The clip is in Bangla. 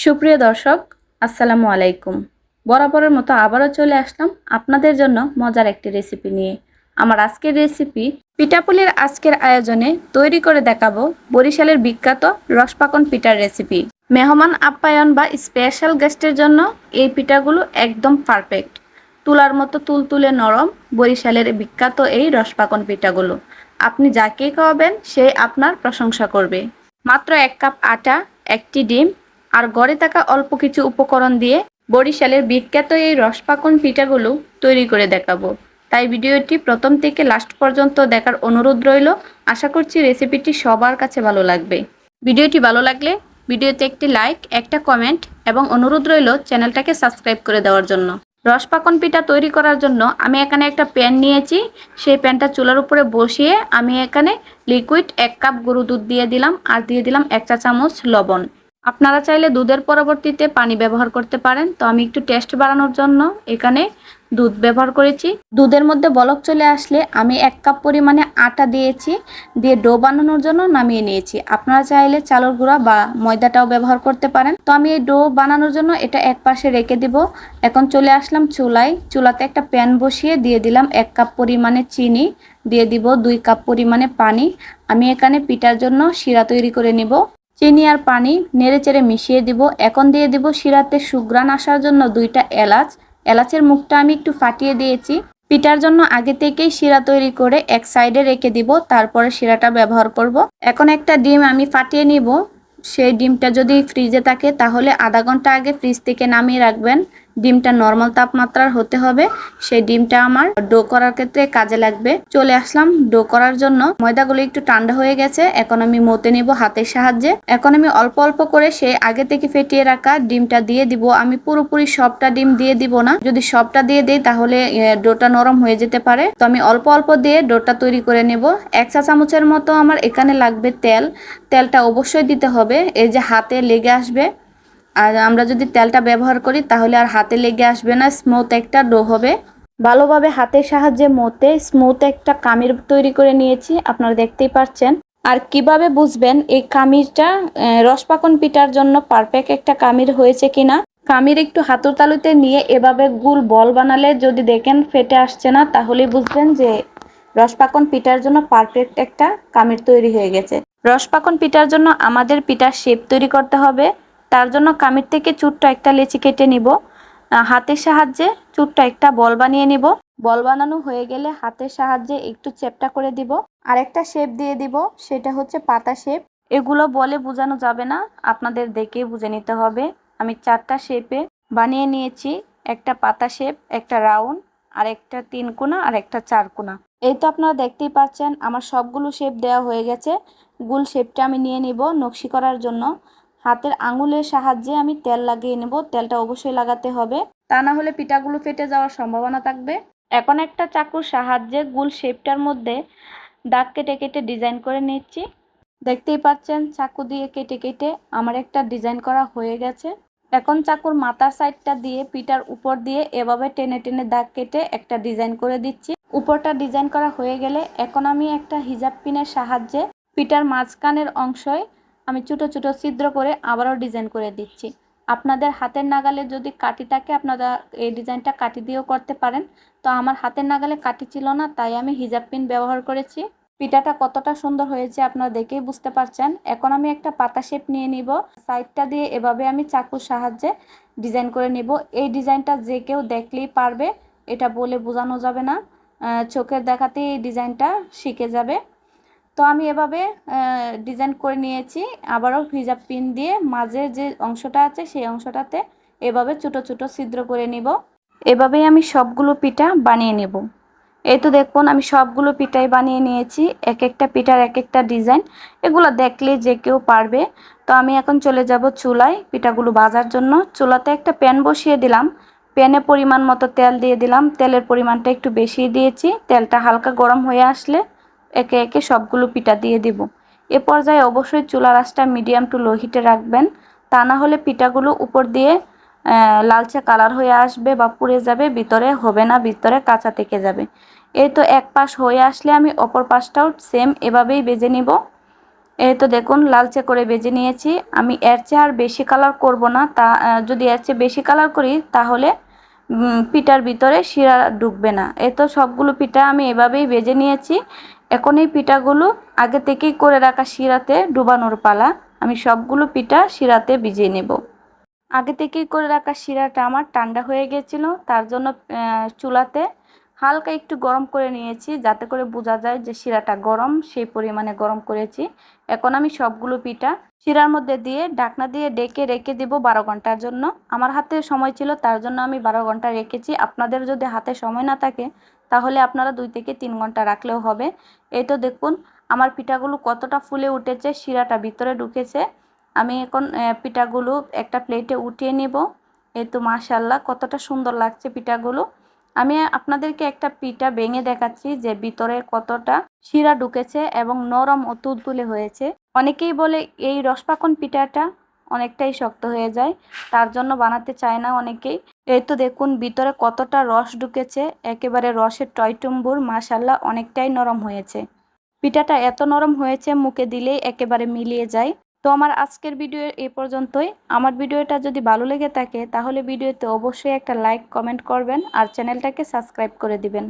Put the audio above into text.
সুপ্রিয় দর্শক, আসসালামু আলাইকুম। বরাবরের মতো আবারও চলে আসলাম আপনাদের জন্য মজার একটি রেসিপি নিয়ে। আমার আজকের রেসিপি পিঠাপুলির আজকের আয়োজনে তৈরি করে দেখাবো বরিশালের বিখ্যাত রসপাকন পিঠার রেসিপি। মেহমান আপ্যায়ন বা স্পেশাল গেস্টের জন্য এই পিঠাগুলো একদম পারফেক্ট। তুলার মতো তুলতুলে নরম বরিশালের বিখ্যাত এই রসপাকন পিঠাগুলো আপনি যাকে খাওয়াবেন সে আপনার প্রশংসা করবে। মাত্র 1 কাপ আটা, একটি ডিম আর ঘরে থাকা অল্প কিছু উপকরণ দিয়ে বরিশালের বিখ্যাত এই রসপাকন পিঠাগুলো তৈরি করে দেখাবো। তাই ভিডিওটি প্রথম থেকে লাস্ট পর্যন্ত দেখার অনুরোধ রইল। আশা করছি রেসিপিটি সবার কাছে ভালো লাগবে। ভিডিওটি ভালো লাগলে ভিডিওতে একটি লাইক, একটা কমেন্ট এবং অনুরোধ রইল চ্যানেলটাকে সাবস্ক্রাইব করে দেওয়ার জন্য। রসপাকন পিঠা তৈরি করার জন্য আমি এখানে একটা প্যান নিয়েছি। সেই প্যানটা চুলার উপরে বসিয়ে আমি এখানে লিকুইড 1 কাপ গরুর দুধ দিয়ে দিলাম আর দিয়ে দিলাম 1 চা চামচ লবণ। আপনারা চাইলে দুধের পরিবর্তে পানি ব্যবহার করতে পারেন, তো আমি একটু টেস্ট বাড়ানোর জন্য এখানে দুধ ব্যবহার করেছি। দুধের মধ্যে বলক চলে আসলে আমি 1 কাপ পরিমাণে আটা দিয়েছি, দিয়ে ডো বানানোর জন্য নামিয়ে নিয়েছি। আপনারা চাইলে চালের গুঁড়া বা ময়দাটাও ব্যবহার করতে পারেন। তো আমি এই ডো বানানোর জন্য এটা এক পাশে রেখে দিব। এখন চলে আসলাম চুলায়। চুলাতে একটা প্যান বসিয়ে দিয়ে দিলাম 1 কাপ পরিমাণে চিনি, দিয়ে দিব 2 কাপ পরিমাণে পানি। আমি এখানে পিঠার জন্য শিরা তৈরি করে নিব। চিনি আর পানি নেড়েচেড়ে মিশিয়ে দিব। এখন দিয়ে দিব শিরাতে সুঘ্রাণ আসার জন্য 2টা এলাচ। এলাচের মুখটা আমি একটু ফাটিয়ে দিয়েছি। পিঠার জন্য আগে থেকেই শিরা তৈরি করে এক সাইডে রেখে দিব, তারপরে শিরাটা ব্যবহার করব। এখন একটা ডিম আমি ফাটিয়ে নিব। সেই ডিমটা যদি ফ্রিজে থাকে তাহলে আধা ঘন্টা আগে ফ্রিজ থেকে নামিয়ে রাখবেন। ডিমটা নরমাল তাপমাত্রার হতে হবে। সেই ডিমটা আমার ডো করার ক্ষেত্রে কাজে লাগবে। চলে আসলাম ডো করার জন্য। ময়দাগুলো একটু ঠান্ডা হয়ে গেছে, এখন আমি মতে নিব হাতের সাহায্যে। এখন আমি অল্প অল্প করে সেই আগে থেকে ফেটিয়ে রাখা ডিমটা দিয়ে দিব। আমি পুরোপুরি সবটা ডিম দিয়ে দিব না, যদি সবটা দিয়ে দিই তাহলে ডোটা নরম হয়ে যেতে পারে। তো আমি অল্প অল্প দিয়ে ডোটা তৈরি করে নেব। 1 চা চামচের মতো আমার এখানে লাগবে তেল। তেলটা অবশ্যই দিতে হবে, এই যে হাতে লেগে আসবে। আর আমরা যদি তেলটা ব্যবহার করি তাহলে আর হাতে লেগে আসবে না, স্মুথ একটা ডো হবে। ভালোভাবে হাতের সাহায্যে মতে স্মুথ একটা কামির তৈরি করে নিয়েছি, আপনারা দেখতেই পাচ্ছেন। আর কিভাবে বুঝবেন এই কামিরটা রসপাকন পিঠার জন্য পারফেক্ট একটা কামির হয়েছে কিনা? কামির একটু হাতের তালুতে নিয়ে এভাবে গোল বল বানালে যদি দেখেন ফেটে আসছে না, তাহলেই বুঝবেন যে রসপাকন পিঠার জন্য পারফেক্ট একটা কামির তৈরি হয়ে গেছে। রসপাকন পিঠার জন্য আমাদের পিঠার শেপ তৈরি করতে হবে। তার জন্য কামির থেকে ছোট্ট একটা লেচি কেটে নিব। হাতের সাহায্যে ছোট্ট একটা বল বানিয়ে নিব। বল বানানো হয়ে গেলে হাতের সাহায্যে একটু চ্যাপ্টা করে দিব। আরেকটা শেপ দিয়ে দিব, সেটা হচ্ছে পাতা শেপ। এগুলো বলে বোঝানো যাবে না, আপনাদের দেখে বুঝে নিতে হবে। আমি 4টা শেপে বানিয়ে নিয়েছি, একটা পাতা শেপ, একটা রাউন্ড, আর একটা 3 কোণা আর একটা 4 কোণা। এই তো আপনারা দেখতেই পাচ্ছেন আমার সবগুলো শেপ দেওয়া হয়ে গেছে। গোল শেপটা আমি নিয়ে নিব নকশি করার জন্য। হাতের আঙুলের সাহায্যে আমি তেল লাগিয়ে নেব। তেলটা অবশ্যই লাগাতে হবে, তা না হলে পিঠাগুলো ফেটে যাওয়ার সম্ভাবনা থাকবে। এখন একটা চাকুর সাহায্যে গোল শেপটার মধ্যে দাগ কেটে কেটে ডিজাইন করে নিচ্ছি। দেখতেই পাচ্ছেন চাকু দিয়ে কেটে কেটে আমার একটা ডিজাইন করা হয়ে গেছে। এখন চাকুর মাথার সাইডটা দিয়ে পিঠার উপর দিয়ে এভাবে টেনে টেনে দাগ কেটে একটা ডিজাইন করে দিচ্ছি। উপরটা ডিজাইন করা হয়ে গেলে এখন আমি একটা হিজাব পিনের সাহায্যে পিঠার মাঝখানের অংশে আমি ছোটো ছোটো ছিদ্র করে আবারও ডিজাইন করে দিচ্ছি। আপনাদের হাতের নাগালে যদি কাঠি থাকে আপনারা এই ডিজাইনটা কাঠি দিয়েও করতে পারেন। তো আমার হাতের নাগালে কাঠি ছিল না, তাই আমি হিজাব পিন ব্যবহার করেছি। পিঠাটা কতটা সুন্দর হয়েছে আপনারা দেখেই বুঝতে পারছেন। এখন আমি একটা পাতা শেপ নিয়ে নিব। সাইডটা দিয়ে এভাবে আমি চাকুর সাহায্যে ডিজাইন করে নিব। এই ডিজাইনটা যে কেউ দেখলেই পারবে, এটা বলে বোঝানো যাবে না। চোখের দেখাতেই এই ডিজাইনটা শিখে যাবে। তো আমি এভাবে ডিজাইন করে নিয়েছি। আবারও হিজাব পিন দিয়ে মাঝের যে অংশটা আছে সেই অংশটাতে এভাবে ছোটো ছোটো ছিদ্র করে নিব। এভাবেই আমি সবগুলো পিঠা বানিয়ে নেব। এই তো দেখুন আমি সবগুলো পিঠাই বানিয়ে নিয়েছি। এক একটা পিঠার এক একটা ডিজাইন, এগুলো দেখলে যে কেউ পারবে। তো আমি এখন চলে যাব চুলায় পিঠাগুলো ভাজার জন্য। চুলাতে একটা প্যান বসিয়ে দিলাম। প্যানে পরিমাণ মতো তেল দিয়ে দিলাম। তেলের পরিমাণটা একটু বেশি দিয়েছি। তেলটা হালকা গরম হয়ে আসলে একে একে সবগুলো পিঠা দিয়ে দিব। এ পর্যায়ে অবশ্যই চুলার আঁচটা মিডিয়াম টু লো হিটে রাখবেন, তা না হলে পিঠাগুলো উপর দিয়ে লালচে কালার হয়ে আসবে বা পুড়ে যাবে, ভিতরে হবে না, ভিতরে কাঁচা থেকে যাবে। এই তো এক পাশ হয়ে আসলে আমি অপর পাশটাও সেম এভাবেই ভেজে নিব। এই তো দেখুন লালচে করে ভেজে নিয়েছি। আমি এর চেয়ে আর বেশি কালার করব না, তা যদি এর চেয়ে বেশি কালার করি তাহলে পিঠার ভিতরে শিরা ঢুকবে না। এই তো সবগুলো পিঠা আমি এভাবেই ভেজে নিয়েছি। এখন এই পিঠাগুলো আগে থেকেই করে রাখা শিরাতে ডুবানোর পালা। আমি সবগুলো পিঠা শিরাতে ভিজিয়ে নেব। আগে থেকেই করে রাখা শিরাটা আমার ঠান্ডা হয়ে গেছিল, তার জন্য চুলাতে হালকা একটু গরম করে নিয়েছি, যাতে করে বোঝা যায় যে শিরাটা গরম, সেই পরিমাণে গরম করেছি। এখন আমি সবগুলো পিঠা শিরার মধ্যে দিয়ে ঢাকনা দিয়ে ঢেকে রেখে দেব 12 ঘন্টার জন্য। আমার হাতে সময় ছিল তার জন্য আমি 12 ঘন্টা রেখেছি। আপনাদের যদি হাতে সময় না থাকে তাহলে আপনারা 2 থেকে 3 ঘন্টা রাখলেও হবে। এই তো দেখুন আমার পিঠাগুলো কতটা ফুলে উঠেছে, শিরাটা ভিতরে ঢুকেছে। আমি এখন পিঠাগুলো একটা প্লেটে উঠিয়ে নেব। এই তো মাশাআল্লাহ কতটা সুন্দর লাগছে পিঠাগুলো। আমি আপনাদেরকে একটা পিঠা ভেঙে দেখাচ্ছি যে ভিতরে কতটা শিরা ঢুকেছে এবং নরম ও তুলতুলে হয়েছে। অনেকেই বলে এই রসপাকন পিঠাটা অনেকটাই শক্ত হয়ে যায়, তার জন্য বানাতে চায় না অনেকেই। এই তো দেখুন ভিতরে কতটা রস ঢুকেছে, একেবারে রসের টইটুম্বুর। মাশাআল্লাহ অনেকটাই নরম হয়েছে। পিঠাটা এত নরম হয়েছে মুখে দিলেই একেবারে মিলিয়ে যায়। তো আমার আজকের ভিডিও এই পর্যন্তই। আমার ভিডিওটা যদি ভালো লেগে থাকে তাহলে ভিডিওতে অবশ্যই একটা লাইক কমেন্ট করবেন আর চ্যানেলটাকে সাবস্ক্রাইব করে দিবেন।